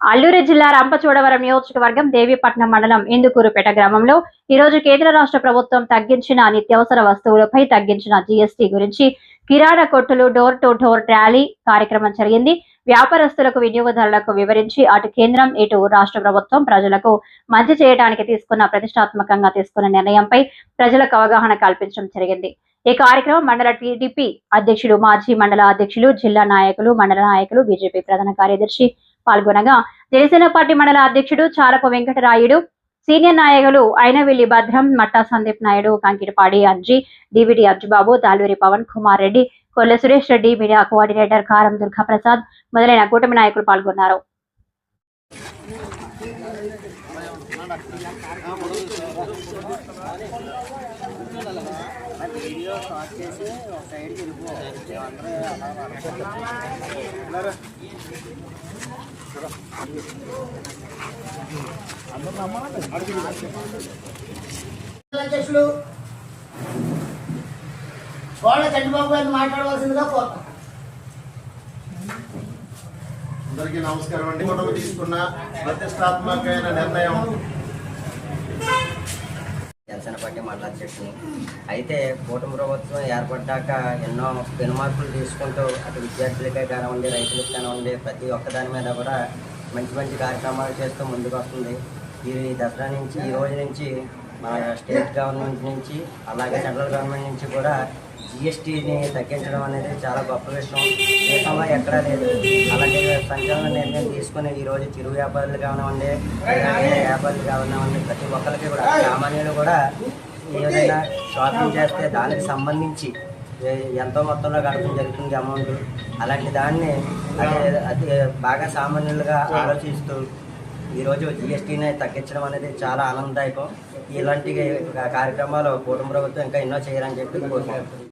అల్లూరు జిల్లా రంపచోడవరం నియోజకవర్గం దేవీపట్నం మండలం ఇందుకూరుపేట గ్రామంలో ఈ రోజు కేంద్ర రాష్ట్ర ప్రభుత్వం తగ్గించిన నిత్యావసర వస్తువులపై తగ్గించిన జీఎస్టీ గురించి కిరాణా కొట్టులు డోర్ టు డోర్ ర్యాలీ కార్యక్రమం జరిగింది. వ్యాపారస్తులకు వినియోగదారులకు వివరించి అటు కేంద్రం ఇటు రాష్ట్ర ప్రభుత్వం ప్రజలకు మంచి చేయడానికి ప్రతిష్టాత్మకంగా తీసుకున్న నిర్ణయంపై ప్రజలకు అవగాహన కల్పించడం జరిగింది. ఈ కార్యక్రమం మండల టీడీపీ అధ్యక్షులు, మాజీ మండల అధ్యక్షులు, జిల్లా నాయకులు, మండల నాయకులు, బీజేపీ ప్రధాన కార్యదర్శి పాల్గొనగా జనసేన పార్టీ మండల అధ్యక్షుడు చారపు వెంకటరాయుడు, సీనియర్ నాయకులు అయినవిల్లి భద్రం, మట్టా సందీప్ నాయుడు, కంకిటిపాడి అంజీ, డివిడి అర్జుబాబు, తాలూరి పవన్ కుమార్ రెడ్డి, కొల్ల సురేష్ రెడ్డి, మీడియా కోఆర్డినేటర్ కారం దుర్గాప్రసాద్ మొదలైన కూటమి నాయకులు పాల్గొన్నారు. అధ్యక్షులు చోళ చంద్రబాబు గారిని మాట్లాడవలసిందిగా కోరుతాం. అందరికీ నమస్కారం అండి. మనం తీసుకున్న ప్రతిష్టాత్మకమైన నిర్ణయం. జనసేన పార్టీ మండల అధ్యక్షుని అయితే కూటమి ప్రభుత్వం ఏర్పడ్డాక ఎన్నో పెనుమార్పులు తీసుకుంటూ అటు విద్యార్థులకే కానివ్వండి, రైతులకు కానివ్వండి, ప్రతి ఒక్కదాని మీద కూడా మంచి మంచి కార్యక్రమాలు చేస్తూ ముందుకు వస్తుంది. ఈ దసరా నుంచి, ఈ రోజు నుంచి మన స్టేట్ గవర్నమెంట్ నుంచి అలాగే సెంట్రల్ గవర్నమెంట్ నుంచి కూడా జిఎస్టీని తగ్గించడం అనేది చాలా గొప్ప విషయం. దేశంలో ఎక్కడా లేదు. అలాగే సంచలన నిర్ణయం తీసుకుని ఈరోజు చిరు వ్యాపారులు కానివ్వండి, వ్యాపారులు కానివ్వండి, ప్రతి ఒక్కరికి కూడా సామాన్యులు కూడా ఏదైనా షాపింగ్ చేస్తే దానికి సంబంధించి ఎంతో మొత్తంలో కట్టడం జరుగుతుంది అమౌంట్. అలాంటి దాన్ని అది బాగా సామాన్యులుగా ఆలోచిస్తూ ఈరోజు జిఎస్టీని తగ్గించడం అనేది చాలా ఆనందదాయకం. ఇలాంటి కార్యక్రమాలు కూటమి ప్రభుత్వం ఇంకా ఎన్నో చేయాలని చెప్పి కోరుకుంటున్నాను.